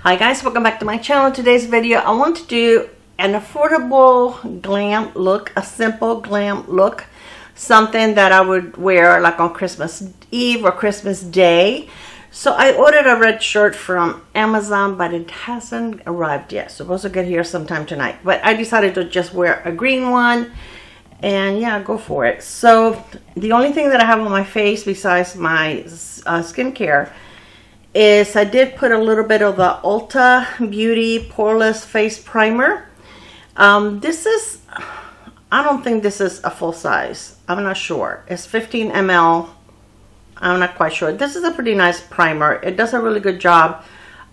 Hi guys, welcome back to my channel. Today's video I want to do an affordable glam look, a simple glam look, something that I would wear like on Christmas Eve or Christmas Day. So I ordered a red shirt from Amazon, but it hasn't arrived yet. Supposed to get here sometime tonight, but I decided to just wear a green one and yeah, go for it. So the only thing that I have on my face besides my skincare is I did put a little bit of the Ulta Beauty Poreless Face Primer. This is, I don't think this is a full size. I'm not sure. It's 15 ml. I'm not quite sure. This is a pretty nice primer. It does a really good job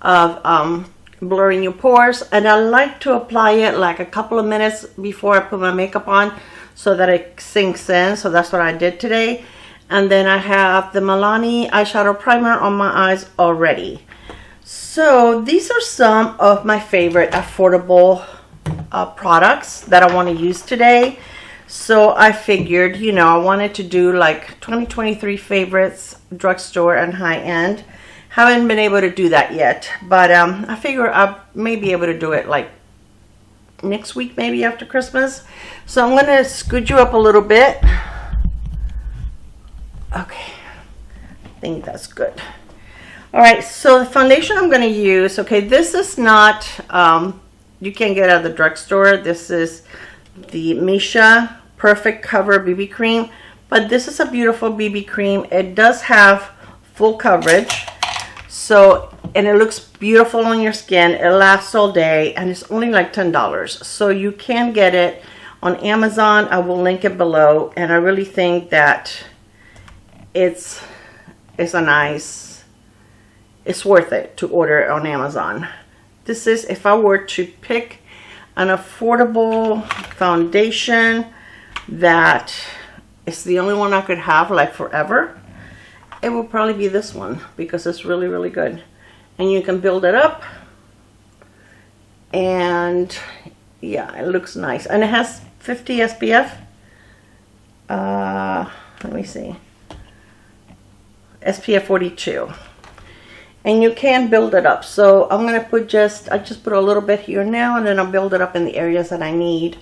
of blurring your pores, and I like to apply it like a couple of minutes before I put my makeup on so that it sinks in. So that's what I did today. And then I have the Milani eyeshadow primer on my eyes already. So these are some of my favorite affordable products that I want to use today. So I figured, you know, I wanted to do like 2023 favorites, drugstore and high-end. Haven't been able to do that yet, but I figure I may be able to do it like next week, maybe after Christmas. So I'm going to scoot you up a little bit. Okay, I think that's good. All right, so the foundation I'm going to use, okay, this is not, you can get at the drugstore. This is the Misha Perfect Cover BB Cream, but this is a beautiful BB cream. It does have full coverage, so, and it looks beautiful on your skin. It lasts all day, and it's only like $10. So you can get it on Amazon. I will link it below, and I really think that it's worth it to order it on Amazon. This is, if I were to pick an affordable foundation that is the only one I could have like forever, it will probably be this one, because it's really, really good. And you can build it up, and yeah, it looks nice. And it has 50 SPF. Let me see. SPF 42, and you can build it up. So I'm gonna put I just put a little bit here now, and then I'll build it up in the areas that I need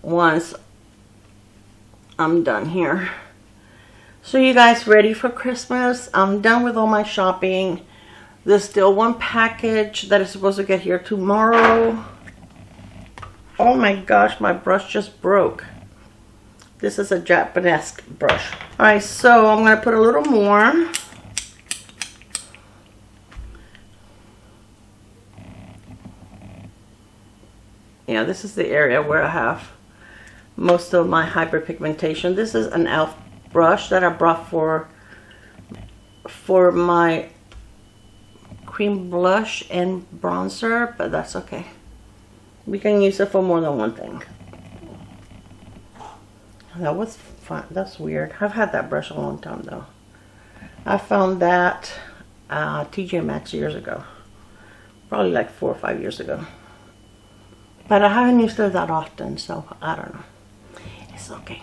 once I'm done here. So you guys ready for Christmas? I'm done with all my shopping. There's still one package that is supposed to get here tomorrow. Oh my gosh, my brush just broke. This is a Japanese brush. All right, so I'm gonna put a little more. Yeah, this is the area where I have most of my hyperpigmentation. This is an e.l.f. brush that I brought for my cream blush and bronzer, but that's okay. We can use it for more than one thing. That was fun. That's weird. I've had that brush a long time though. I found that TJ Maxx years ago. Probably like 4 or 5 years ago. But I haven't used it that often, so I don't know. It's okay.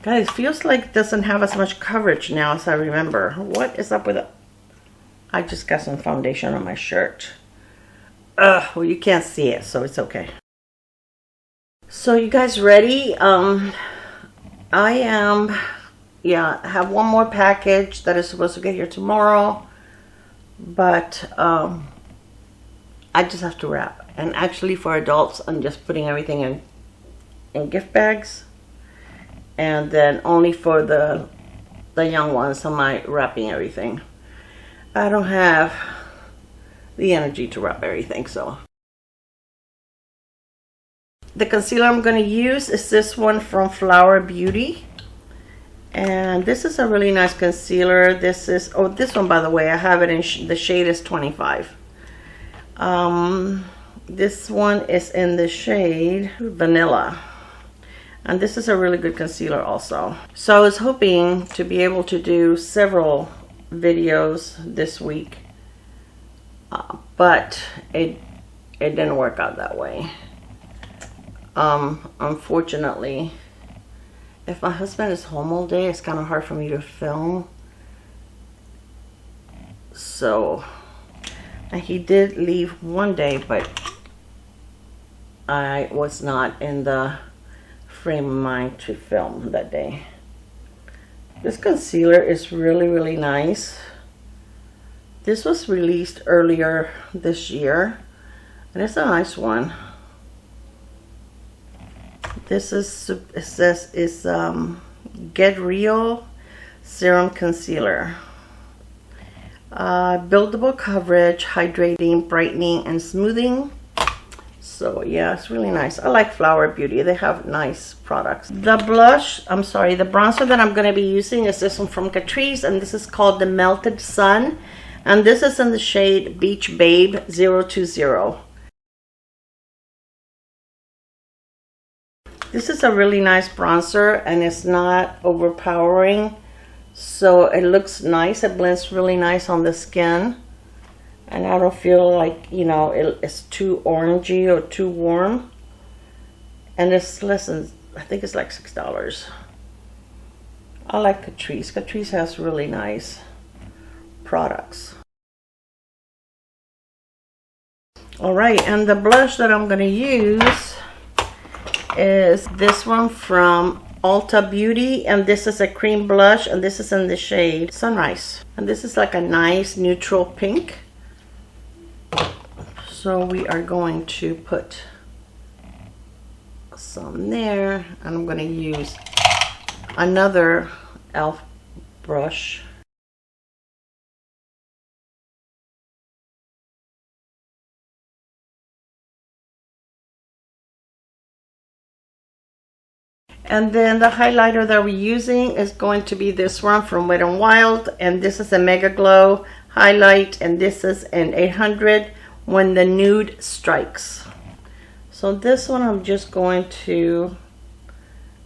Guys, feels like it doesn't have as much coverage now as I remember. What is up with it? I just got some foundation on my shirt. Well, you can't see it, so it's okay. So you guys ready? I am, yeah, I have one more package that is supposed to get here tomorrow, but I just have to wrap. And actually for adults, I'm just putting everything in gift bags, and then only for the young ones am I wrapping everything. I don't have the energy to wrap everything, so. The concealer I'm going to use is this one from CLARABEAUTY, and this is a really nice concealer. This is, oh, this one, by the way, I have it in the shade is 25. This one is in the shade Vanilla, and this is a really good concealer also. So I was hoping to be able to do several videos this week, but it didn't work out that way. Unfortunately, if my husband is home all day, it's kind of hard for me to film. So And he did leave one day, but I was not in the frame of mind to film that day. This concealer is really, really nice. This was released earlier this year, and it's a nice one. This is, it says, is Get Real Serum Concealer. Buildable coverage, hydrating, brightening, and smoothing. So yeah, it's really nice. I like Flower Beauty. They have nice products. The blush, I'm sorry, the bronzer that I'm going to be using is this one from Catrice, and this is called the Melted Sun. And this is in the shade Beach Babe 020. This is a really nice bronzer, and it's not overpowering. So it looks nice. It blends really nice on the skin. And I don't feel like, you know, it's too orangey or too warm. And it's less than, I think it's like $6. I like Catrice. Catrice has really nice products. Alright, and the blush that I'm going to use is this one from Ulta Beauty, and this is a cream blush, and this is in the shade Sunrise. And this is like a nice neutral pink. So we are going to put some there, and I'm going to use another e.l.f. brush. And then the highlighter that we're using is going to be this one from Wet n Wild, and this is a Mega Glow highlight, and this is an 800 When the Nude Strikes. So this one I'm just going to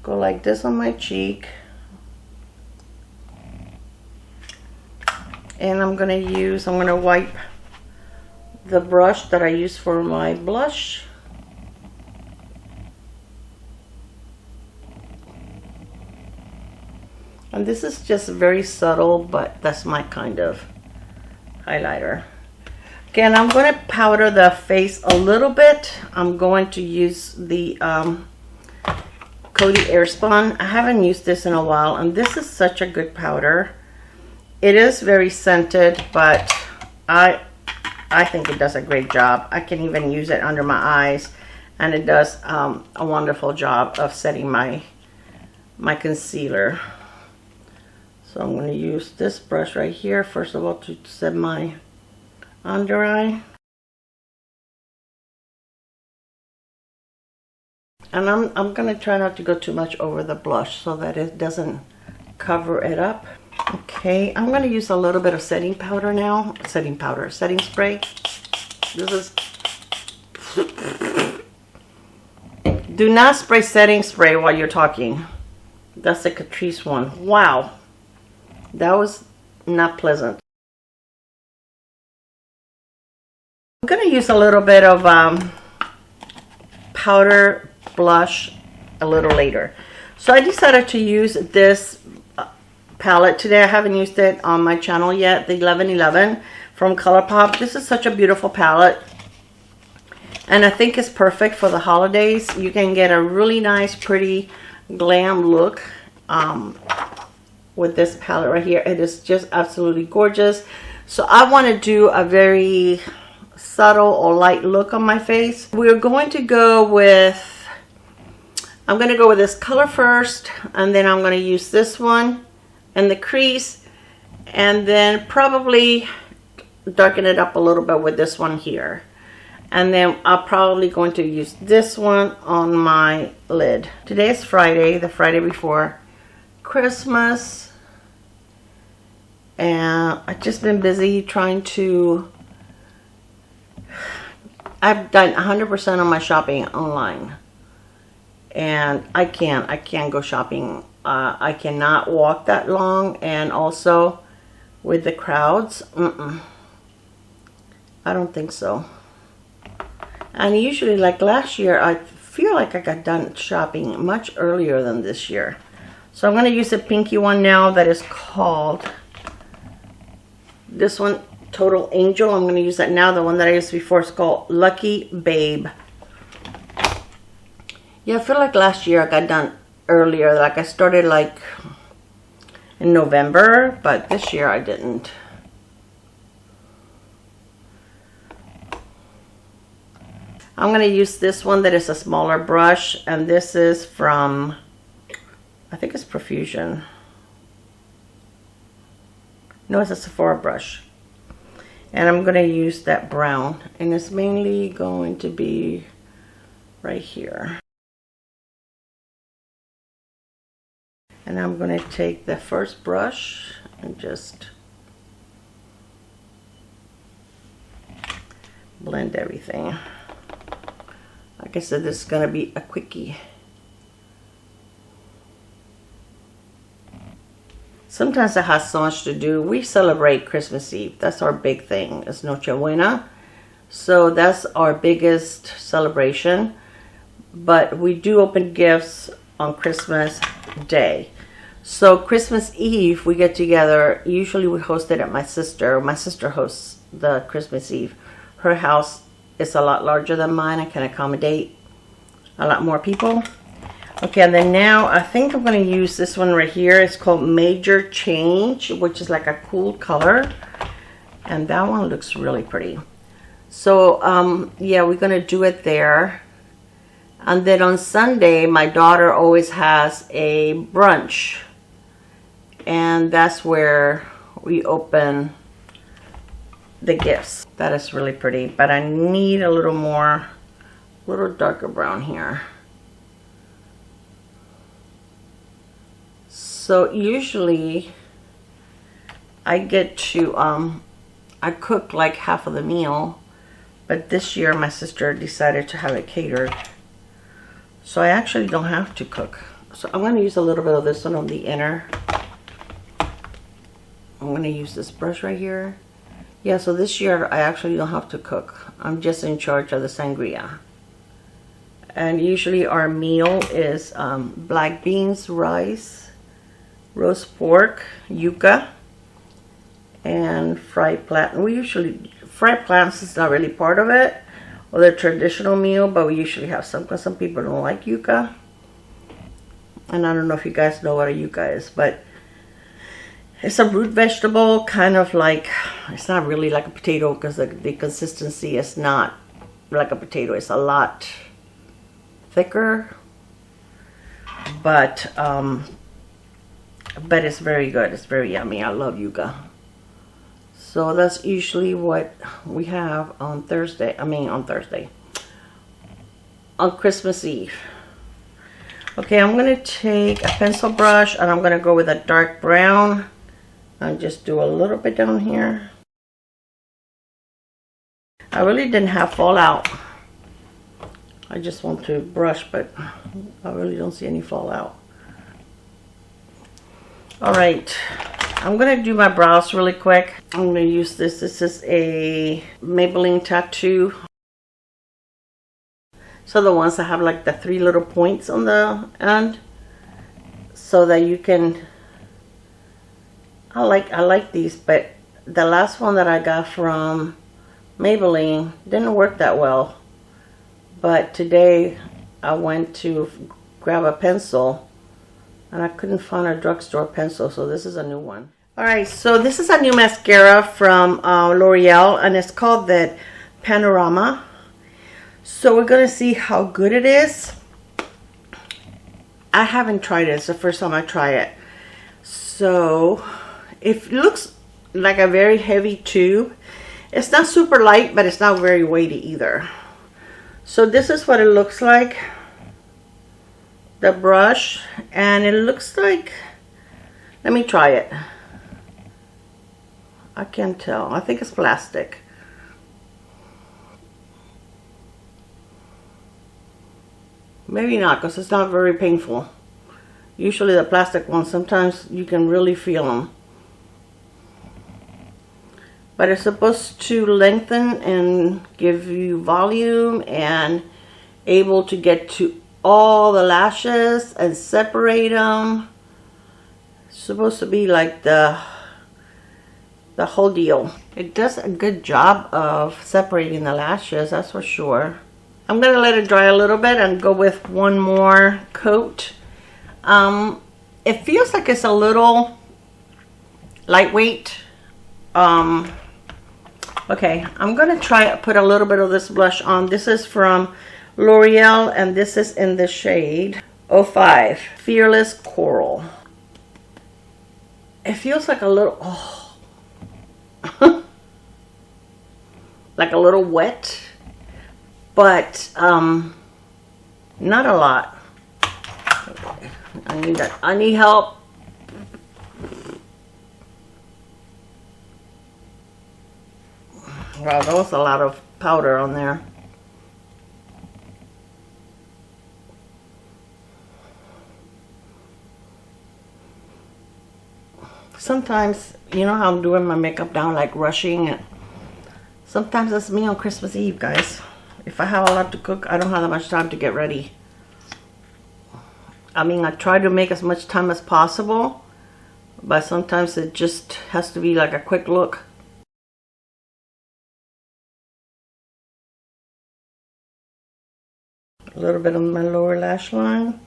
go like this on my cheek, and I'm going to wipe the brush that I use for my blush. And this is just very subtle, but that's my kind of highlighter. Okay, and I'm going to powder the face a little bit. I'm going to use the Coty Airspun. I haven't used this in a while, and this is such a good powder. It is very scented, but I think it does a great job. I can even use it under my eyes, and it does a wonderful job of setting my concealer. So I'm going to use this brush right here, first of all, to set my under eye. And I'm going to try not to go too much over the blush so that it doesn't cover it up. Okay, I'm going to use a little bit of setting powder now. Setting spray. This is... Do not spray setting spray while you're talking. That's the Catrice one. Wow. That was not pleasant. I'm going to use a little bit of powder blush a little later. So I decided to use this palette today. I haven't used it on my channel yet, the 1111 from ColourPop. This is such a beautiful palette, and I think it's perfect for the holidays. You can get a really nice, pretty glam look with this palette right here. It is just absolutely gorgeous. So I want to do a very subtle or light look on my face. We're going to go with, I'm going to go with this color first, and then I'm going to use this one in the crease, and then probably darken it up a little bit with this one here. And then I'm probably going to use this one on my lid. Today is Friday, the Friday before Christmas. And I've just been busy trying to... I've done 100% of my shopping online. And I can't go shopping. I cannot walk that long. And also with the crowds, I don't think so. And usually, like last year, I feel like I got done shopping much earlier than this year. So I'm going to use a pinky one now that is called, this one Total Angel. I'm going to use that now. The one that I used before is called Lucky Babe. Yeah, I feel like last year I got done earlier. Like I started like in November, but this year I didn't. I'm going to use this one that is a smaller brush, and this is from, I think it's Profusion. No, it's a Sephora brush. And I'm going to use that brown, and it's mainly going to be right here. And I'm going to take the first brush and just blend everything. Like I said, this is going to be a quickie. Sometimes it has so much to do. We celebrate Christmas Eve. That's our big thing. It's Noche Buena. So that's our biggest celebration. But we do open gifts on Christmas Day. So Christmas Eve, we get together. Usually we host it at my sister. My sister hosts the Christmas Eve. Her house is a lot larger than mine. I can accommodate a lot more people. Okay, and then now I think I'm going to use this one right here. It's called Major Change, which is like a cool color. And that one looks really pretty. So, yeah, we're going to do it there. And then on Sunday, my daughter always has a brunch. And that's where we open the gifts. That is really pretty, but I need a little darker brown here. So usually I get to I cook like half of the meal, but this year my sister decided to have it catered, so I actually don't have to cook. So I'm going to use a little bit of this one on the inner. I'm going to use this brush right here. Yeah, so this year I actually don't have to cook. I'm just in charge of the sangria. And usually our meal is black beans, rice, roast pork, yuca, and fried plantain. We usually, fried plantain is not really part of it, or the traditional meal, but we usually have some, because some people don't like yuca. And I don't know if you guys know what a yuca is, but it's a root vegetable, kind of like, it's not really like a potato because the consistency is not like a potato. It's a lot thicker, but it's very good. It's very yummy. I love yuca. So that's usually what we have on Thursday. On Christmas Eve. Okay, I'm going to take a pencil brush and I'm going to go with a dark brown. I'll just do a little bit down here. I really didn't have fallout. I just want to brush, but I really don't see any fallout. Alright, I'm going to do my brows really quick. I'm going to use this. This is a Maybelline Tattoo. So the ones that have like the 3 little points on the end, so that you can, I like these, but the last one that I got from Maybelline didn't work that well. But today I went to grab a pencil and I couldn't find a drugstore pencil, so this is a new one. Alright, so this is a new mascara from L'Oreal, and it's called the Panorama. So we're going to see how good it is. I haven't tried it. It's the first time I try it. So it looks like a very heavy tube. It's not super light, but it's not very weighty either. So this is what it looks like. The brush. And it looks like, let me try it. I can't tell. I think it's plastic. Maybe not, because it's not very painful. Usually the plastic ones, sometimes you can really feel them. But it's supposed to lengthen and give you volume and able to get to all the lashes and separate them. It's supposed to be like the the whole deal. It does a good job of separating the lashes, that's for sure. I'm gonna let it dry a little bit and go with one more coat. It feels like it's a little lightweight. Okay, I'm gonna try put a little bit of this blush on. This is from L'Oreal and this is in the shade 05, Fearless Coral. It feels like a little, like a little wet, but not a lot. I need that. I need help. Wow, that was a lot of powder on there. Sometimes, you know how I'm doing my makeup down, like rushing it. Sometimes that's me on Christmas Eve, guys. If I have a lot to cook, I don't have that much time to get ready. I mean, I try to make as much time as possible, but sometimes it just has to be like a quick look. A little bit on my lower lash line,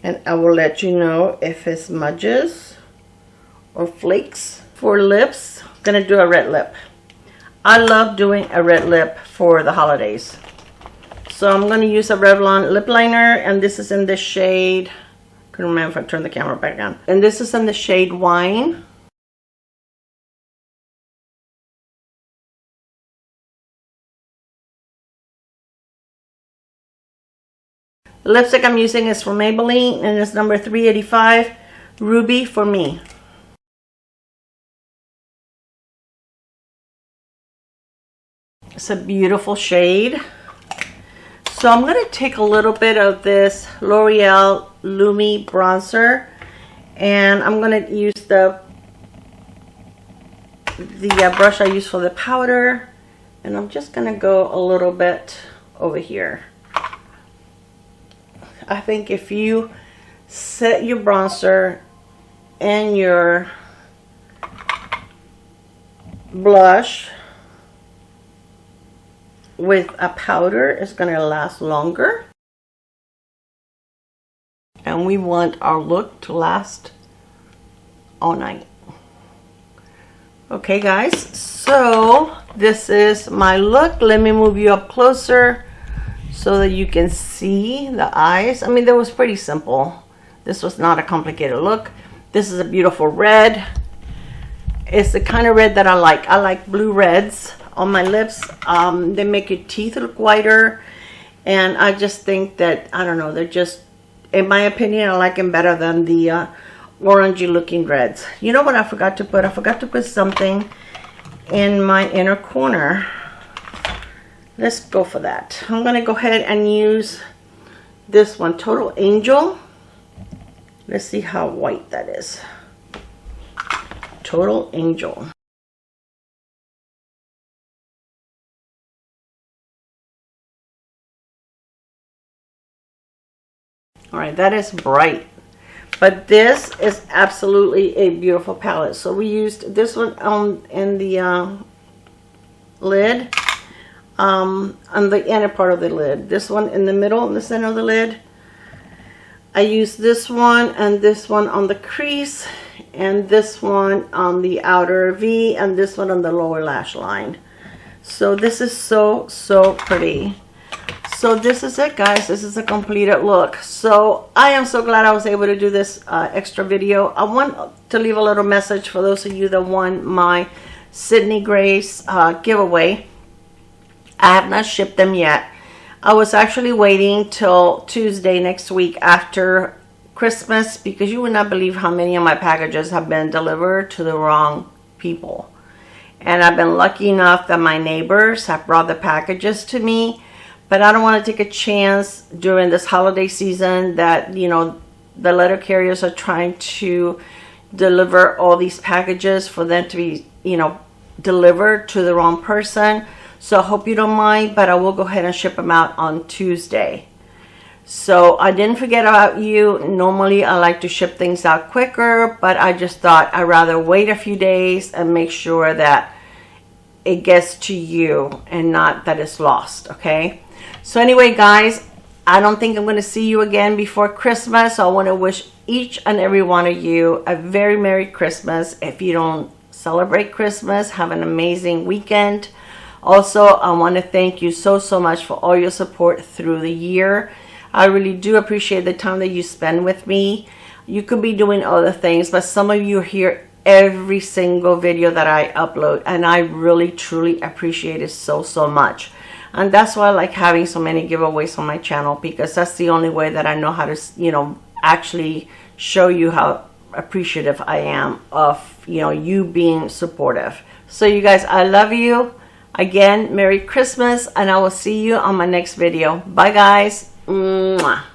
and I will let you know if it smudges or flakes. For lips, I'm gonna do a red lip. I love doing a red lip for the holidays. So I'm going to use a Revlon lip liner, and this is in the shade, I couldn't remember if I turned the camera back on. And this is in the shade Wine. The lipstick I'm using is from Maybelline, and it's number 385, Ruby for Me. It's a beautiful shade. So I'm going to take a little bit of this L'Oreal Lumi bronzer, and I'm going to use the brush I use for the powder, and I'm just going to go a little bit over here. I think if you set your bronzer and your blush with a powder, it's going to last longer, and we want our look to last all night. Okay guys, so this is my look. Let me move you up closer so that you can see the eyes. I mean, that was pretty simple. This was not a complicated look. This is a beautiful red. It's the kind of red that I like. I like blue reds on my lips. They make your teeth look whiter, and I just think that, I don't know, they're just, in my opinion, I like them better than the orangey looking reds. You know what I forgot to put? I forgot to put something in my inner corner. Let's go for that. I'm gonna go ahead and use this one, Total Angel. Let's see how white that is. Total Angel. All right, that is bright, but this is absolutely a beautiful palette. So we used this one in the lid, on the inner part of the lid. This one in the middle, in the center of the lid. I used this one and this one on the crease, and this one on the outer V, and this one on the lower lash line. So this is so pretty. So this is it, guys. This is a completed look. So I am so glad I was able to do this extra video. I want to leave a little message for those of you that won my Sydney Grace giveaway. I have not shipped them yet. I was actually waiting till Tuesday next week after Christmas, because you would not believe how many of my packages have been delivered to the wrong people. And I've been lucky enough that my neighbors have brought the packages to me. But I don't want to take a chance during this holiday season that, you know, the letter carriers are trying to deliver all these packages for them to be, you know, delivered to the wrong person. So I hope you don't mind, but I will go ahead and ship them out on Tuesday. So I didn't forget about you. Normally I like to ship things out quicker, but I just thought I'd rather wait a few days and make sure that it gets to you and not that it's lost. Okay, so anyway guys, I don't think I'm going to see you again before Christmas. So I want to wish each and every one of you a very Merry Christmas. If you don't celebrate Christmas, have an amazing weekend. Also, I want to thank you so much for all your support through the year. I really do appreciate the time that you spend with me. You could be doing other things, but some of you are here every single video that I upload, and I really truly appreciate it so much. And that's why I like having so many giveaways on my channel, because that's the only way that I know how to, you know, actually show you how appreciative I am of, you know, you being supportive. So you guys, I love you. Again, Merry Christmas, and I will see you on my next video. Bye guys. Mwah.